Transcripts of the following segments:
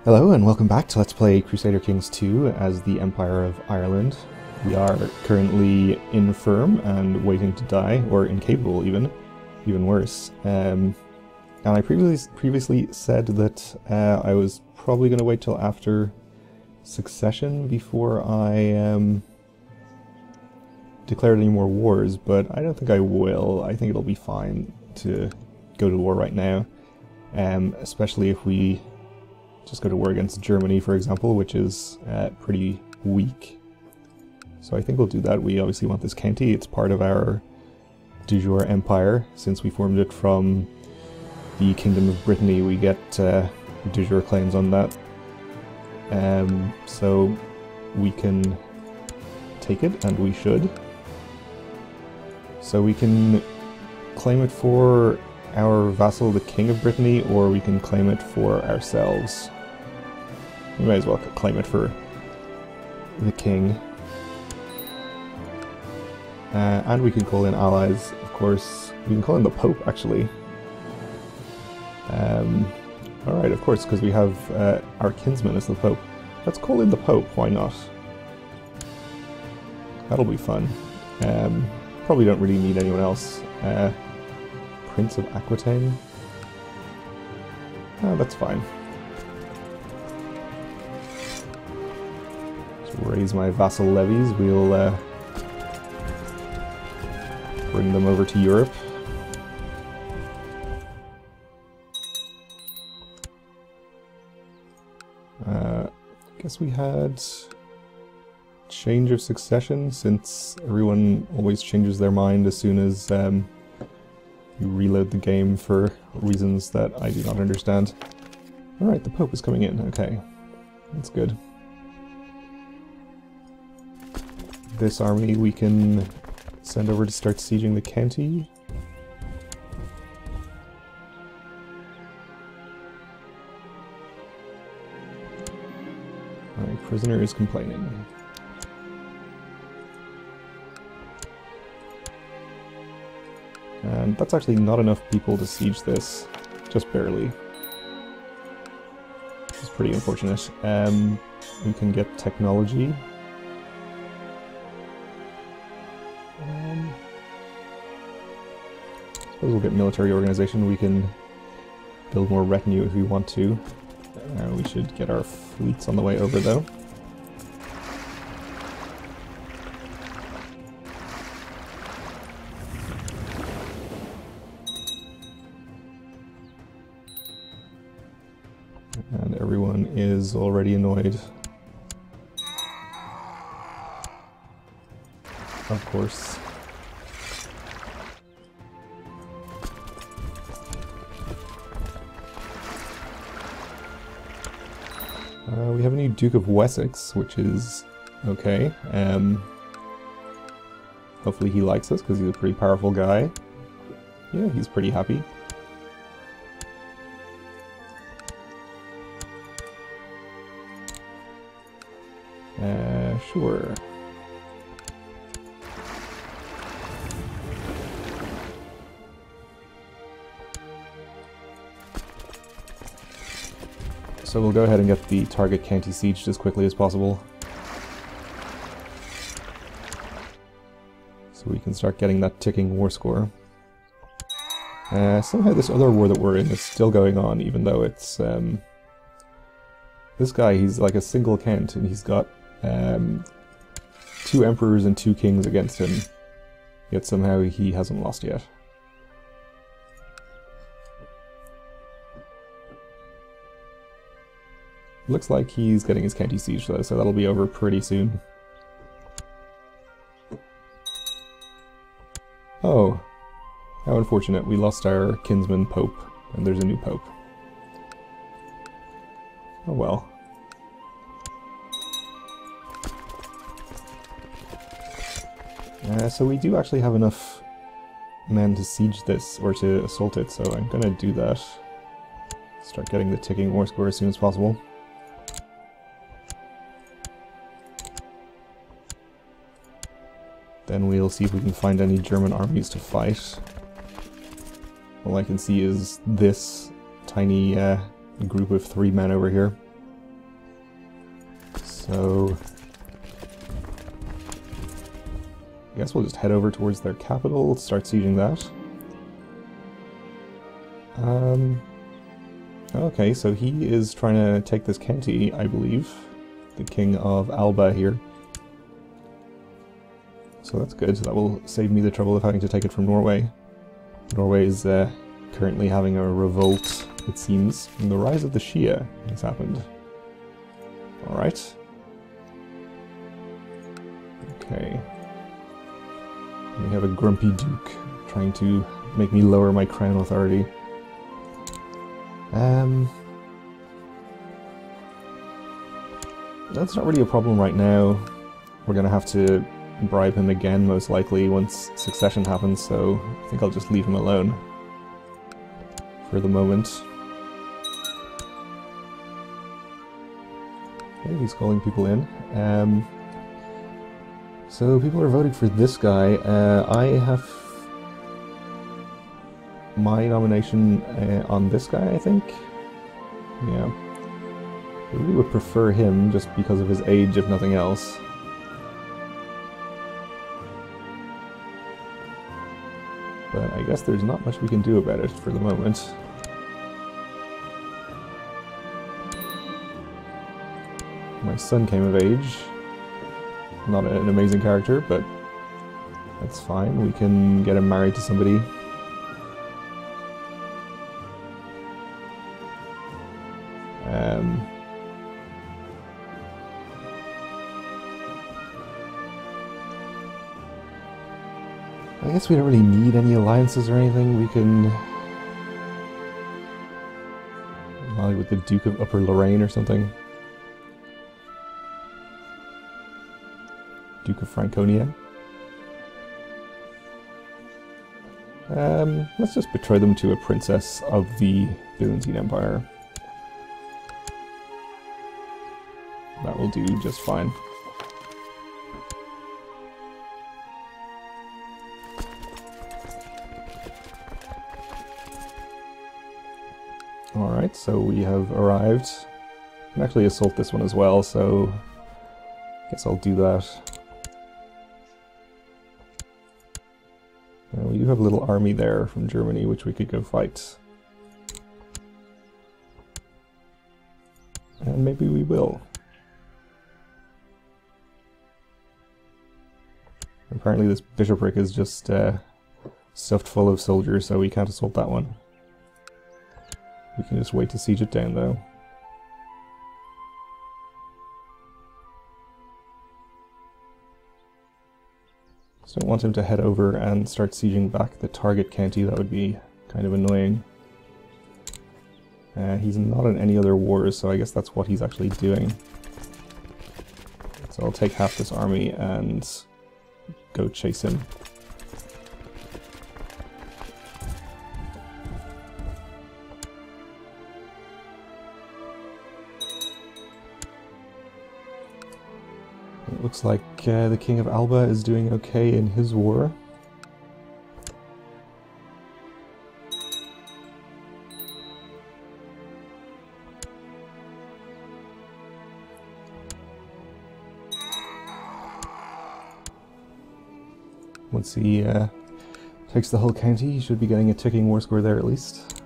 Hello and welcome back to Let's Play Crusader Kings 2 as the Empire of Ireland. We are currently infirm and waiting to die, or incapable even worse. And I previously said that I was probably going to wait till after succession before I declared any more wars, but I don't think I will. I think it'll be fine to go to war right now, especially if we just go to war against Germany, for example, which is pretty weak. So I think we'll do that. We obviously want this county. It's part of our de jure empire. Since we formed it from the Kingdom of Brittany, we get de jure claims on that. So we can take it, and we should. So we can claim it for our vassal, the King of Brittany, or we can claim it for ourselves. We might as well claim it for the king. And we can call in allies, of course. We can call in the Pope, actually. Alright, of course, because we have our kinsman as the Pope. Let's call in the Pope, why not? That'll be fun. Probably don't really need anyone else. Prince of Aquitaine? Oh, that's fine. Raise my vassal levies. We'll bring them over to Europe. Guess we had change of succession, since everyone always changes their mind as soon as you reload the game for reasons that I do not understand. Alright, the Pope is coming in. Okay, that's good. This army we can send over to start sieging the county. My prisoner is complaining. And that's actually not enough people to siege this, just barely. This is pretty unfortunate. We can get technology. I suppose we'll get military organization. We can build more retinue if we want to. We should get our fleets on the way over, though. And everyone is already annoyed. Of course. We have a new Duke of Wessex, which is okay. Hopefully he likes us, because he's a pretty powerful guy. Yeah, he's pretty happy. Sure. So we'll go ahead and get the target county sieged as quickly as possible. So we can start getting that ticking war score. Somehow this other war that we're in is still going on, even though it's... this guy, he's like a single count, and he's got 2 emperors and 2 kings against him. Yet somehow he hasn't lost yet. Looks like he's getting his county siege though, so that'll be over pretty soon. Oh, how unfortunate. We lost our kinsman Pope, and there's a new Pope. Oh well. So we do actually have enough men to siege this, or to assault it, so I'm gonna do that. Start getting the ticking war score as soon as possible. Then we'll see if we can find any German armies to fight. All I can see is this tiny group of 3 men over here. So I guess we'll just head over towards their capital, start sieging that. Okay, so he is trying to take this county, I believe. The King of Alba here. So that's good, so that will save me the trouble of having to take it from Norway. Norway is currently having a revolt, it seems, and the rise of the Shia has happened. Alright. Okay. We have a grumpy duke trying to make me lower my crown authority. That's not really a problem right now. We're gonna have to bribe him again, most likely, once succession happens, so I think I'll just leave him alone for the moment. Okay, he's calling people in. So people are voting for this guy. I have my nomination on this guy, I think. Yeah. I really would prefer him, just because of his age, if nothing else. But I guess there's not much we can do about it for the moment. My son came of age. Not an amazing character, but that's fine. We can get him married to somebody. I guess we don't really need any alliances or anything. We can ally with the Duke of Upper Lorraine or something. Duke of Franconia. Let's just betray them to a princess of the Byzantine Empire. That will do just fine. Alright, so we have arrived. I can actually assault this one as well, so I guess I'll do that. We do have a little army there from Germany, which we could go fight. And maybe we will. Apparently this bishopric is just stuffed full of soldiers, so we can't assault that one. We can just wait to siege it down, though. Just don't want him to head over and start sieging back the target county. That would be kind of annoying. He's not in any other wars, so I guess that's what he's actually doing. So I'll take half this army and go chase him. It looks like the King of Alba is doing okay in his war. Once he takes the whole county, he should be getting a ticking war score there at least.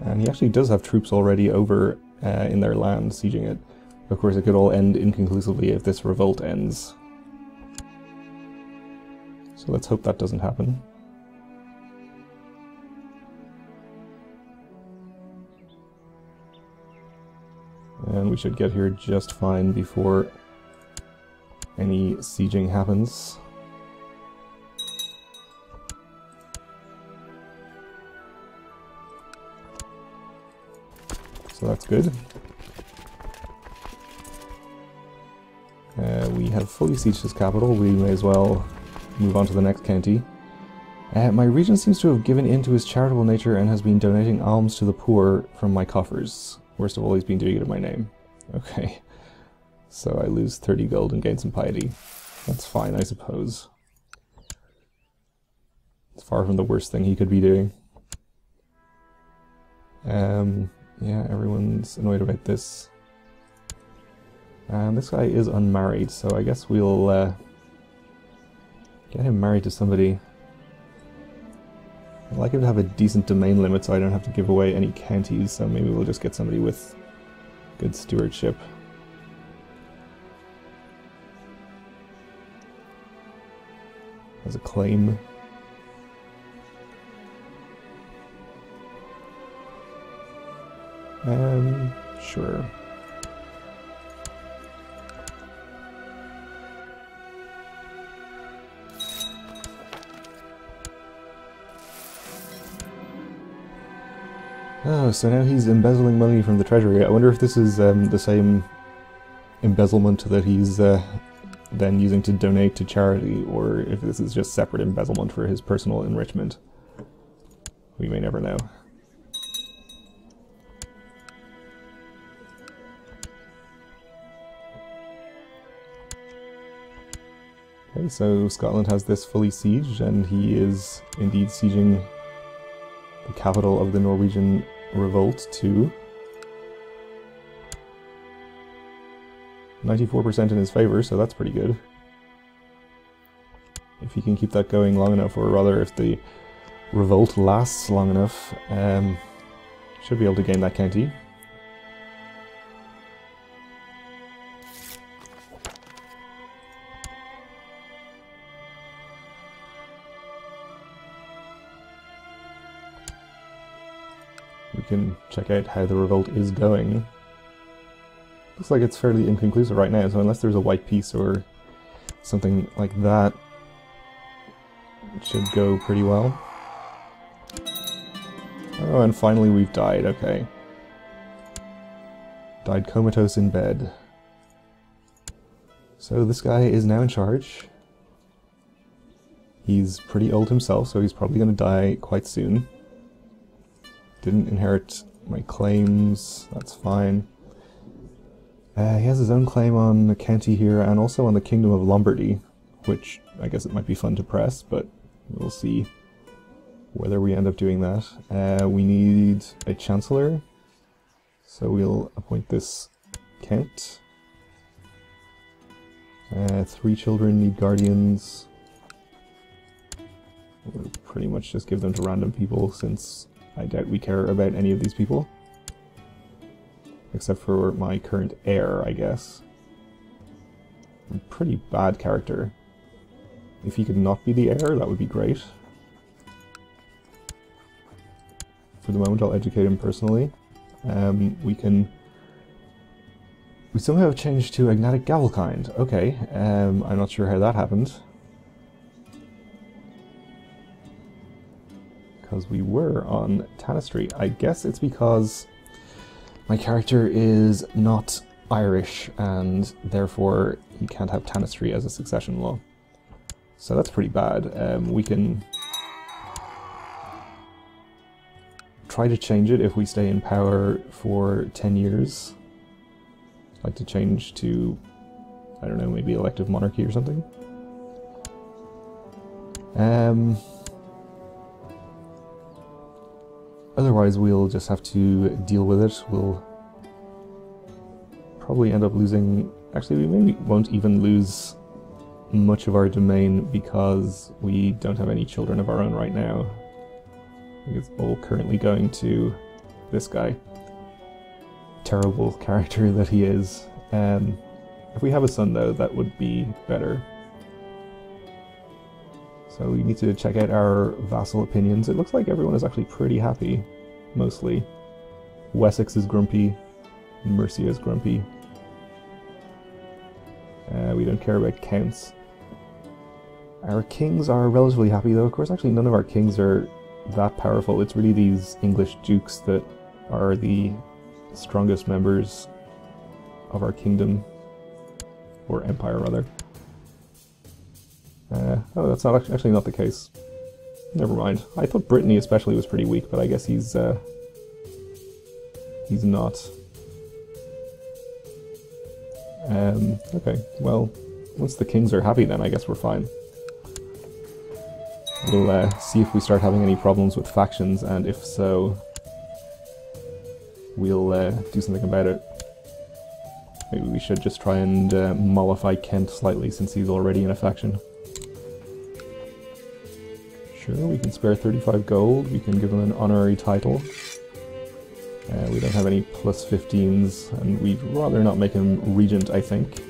And he actually does have troops already over in their land, sieging it. Of course, it could all end inconclusively if this revolt ends. So let's hope that doesn't happen. And we should get here just fine before any sieging happens. So that's good. We have fully sieged his capital. We may as well move on to the next county. My regent seems to have given in to his charitable nature and has been donating alms to the poor from my coffers. Worst of all, he's been doing it in my name. Okay. So I lose 30 gold and gain some piety. That's fine, I suppose. It's far from the worst thing he could be doing. Yeah, everyone's annoyed about this. And this guy is unmarried, so I guess we'll get him married to somebody. I'd like him to have a decent domain limit so I don't have to give away any counties, so maybe we'll just get somebody with good stewardship. Has a claim. Sure. Oh, so now he's embezzling money from the treasury. I wonder if this is the same embezzlement that he's then using to donate to charity, or if this is just separate embezzlement for his personal enrichment. We may never know. Okay, so Scotland has this fully sieged, and he is indeed sieging the capital of the Norwegian revolt to 94% in his favor, so that's pretty good. If he can keep that going long enough, or rather if the revolt lasts long enough, should be able to gain that county. We can check out how the revolt is going. Looks like it's fairly inconclusive right now, so unless there's a white piece or something like that, it should go pretty well. Oh, and finally we've died, okay. Died comatose in bed. So this guy is now in charge. He's pretty old himself, so he's probably going to die quite soon. Didn't inherit my claims, that's fine. He has his own claim on the county here, and also on the Kingdom of Lombardy, which I guess it might be fun to press, but we'll see whether we end up doing that. We need a Chancellor, so we'll appoint this Count. 3 children need guardians. We'll pretty much just give them to random people, since I doubt we care about any of these people. Except for my current heir, I guess. A pretty bad character. If he could not be the heir, that would be great. For the moment, I'll educate him personally. We somehow have changed to Agnatic Gavelkind. Okay, I'm not sure how that happened. Because we were on Tanistry. I guess it's because my character is not Irish, and therefore he can't have Tanistry as a succession law. So that's pretty bad. We can try to change it if we stay in power for 10 years. I'd like to change to, I don't know, maybe elective monarchy or something. Otherwise, we'll just have to deal with it. We'll probably end up losing... Actually, we maybe won't even lose much of our domain because we don't have any children of our own right now. I think it's all currently going to this guy. Terrible character that he is. If we have a son, though, that would be better. So we need to check out our vassal opinions. It looks like everyone is actually pretty happy, mostly. Wessex is grumpy, Mercia is grumpy. We don't care about counts. Our kings are relatively happy, though. Of course, actually none of our kings are that powerful. It's really these English dukes that are the strongest members of our kingdom, or empire, rather. Oh, that's not actually not the case. Never mind. I thought Brittany especially was pretty weak, but I guess he's not. Okay, well, once the kings are happy then I guess we're fine. We'll see if we start having any problems with factions, and if so, we'll do something about it. Maybe we should just try and mollify Kent slightly since he's already in a faction. Sure, we can spare 35 gold, we can give him an honorary title. We don't have any plus 15s, and we'd rather not make him regent, I think.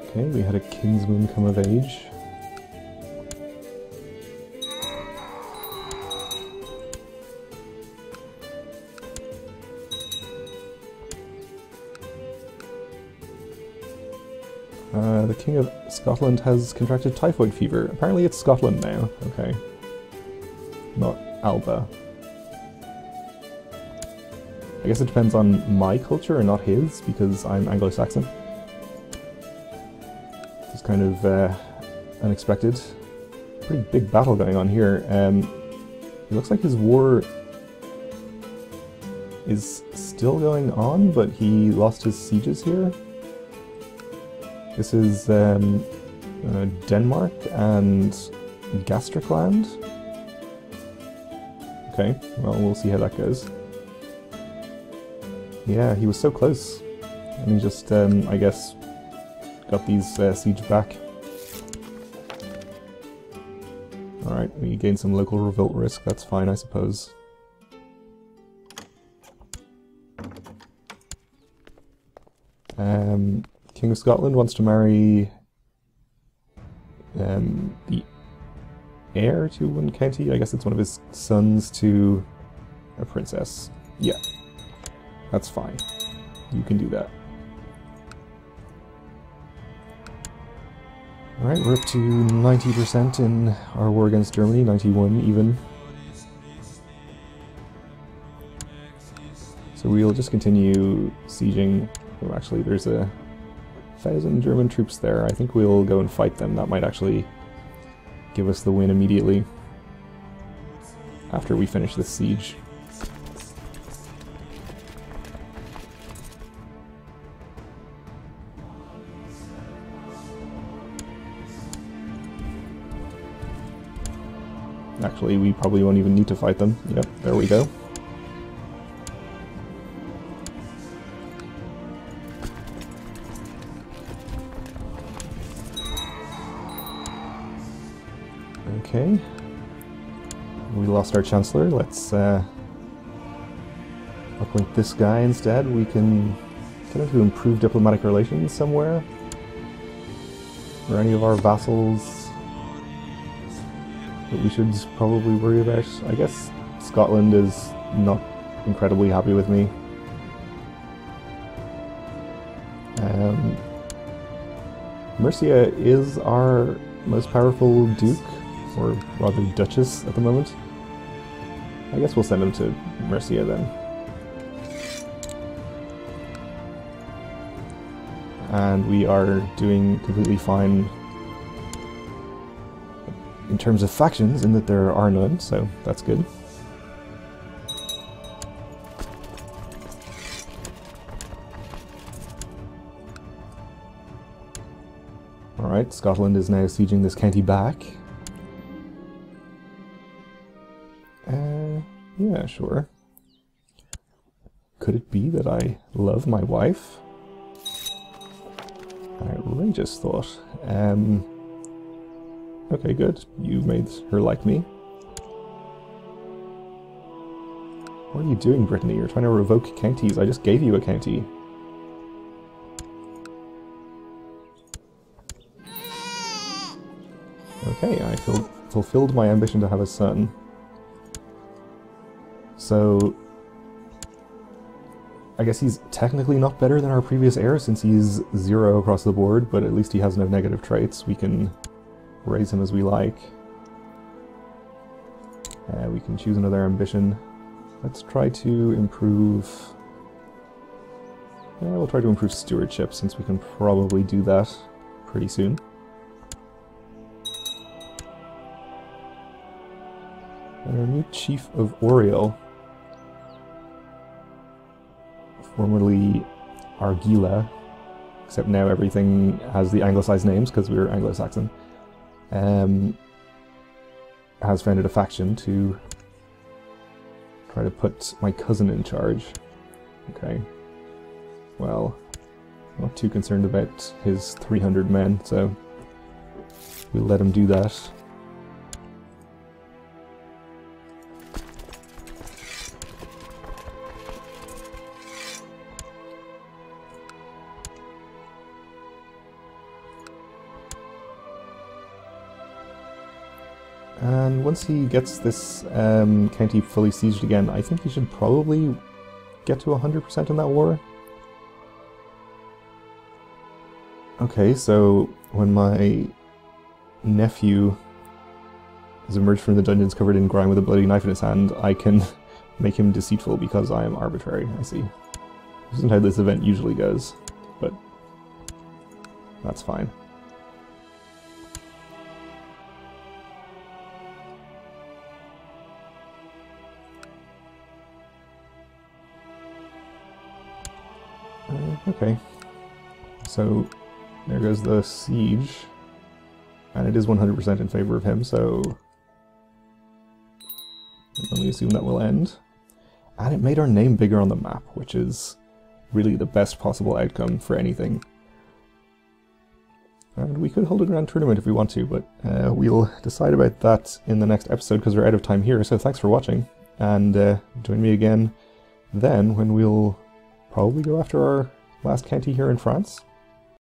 Okay, we had a kinsman come of age. The King of Scotland has contracted typhoid fever. Apparently it's Scotland now. Okay. Not Alba. I guess it depends on my culture and not his, because I'm Anglo-Saxon. It's kind of unexpected. Pretty big battle going on here. It looks like his war is still going on, but he lost his sieges here. This is Denmark and Gastricland. Okay, well, we'll see how that goes. Yeah, he was so close. And he just, I guess, got these siege back. Alright, we gained some local revolt risk, that's fine, I suppose. King of Scotland wants to marry the heir to one county. I guess it's one of his sons to a princess. Yeah, that's fine. You can do that. Alright, we're up to 90% in our war against Germany, 91 even. So we'll just continue sieging. Oh, actually, there's 1,000 German troops there. I think we'll go and fight them. That might actually give us the win immediately after we finish this siege. Actually, we probably won't even need to fight them. Yep, there we go. Okay, we lost our Chancellor. Let's appoint this guy instead. We can get him to improve diplomatic relations somewhere. Or any of our vassals that we should probably worry about. I guess Scotland is not incredibly happy with me. Mercia is our most powerful duke. Or rather Duchess at the moment. I guess we'll send him to Mercia then. And we are doing completely fine in terms of factions, in that there are none, so that's good. Alright, Scotland is now sieging this county back. Yeah, sure. Could it be that I love my wife? Outrageous thought. Okay, good. You made her like me. What are you doing, Brittany? You're trying to revoke counties. I just gave you a county. Okay, I fulfilled my ambition to have a son. So, I guess he's technically not better than our previous heir since he's 0 across the board, but at least he has no negative traits. We can raise him as we like. We can choose another ambition. Let's try to improve... Yeah, we'll try to improve stewardship since we can probably do that pretty soon. And our new Chief of Oriel, formerly Argila, except now everything has the Anglicized names because we were Anglo-Saxon, has founded a faction to try to put my cousin in charge. Okay. Well, I'm not too concerned about his 300 men, so we'll let him do that. And once he gets this county fully sieged again, I think he should probably get to 100% in that war. Okay, so when my nephew has emerged from the dungeons covered in grime with a bloody knife in his hand, I can make him deceitful because I am arbitrary, I see. This isn't how this event usually goes, but that's fine. Okay, so there goes the siege, and it is 100% in favor of him, so I can only assume that will end. And it made our name bigger on the map, which is really the best possible outcome for anything. And we could hold a grand tournament if we want to, but we'll decide about that in the next episode because we're out of time here, so thanks for watching, and join me again then when we'll probably go after our last county here in France.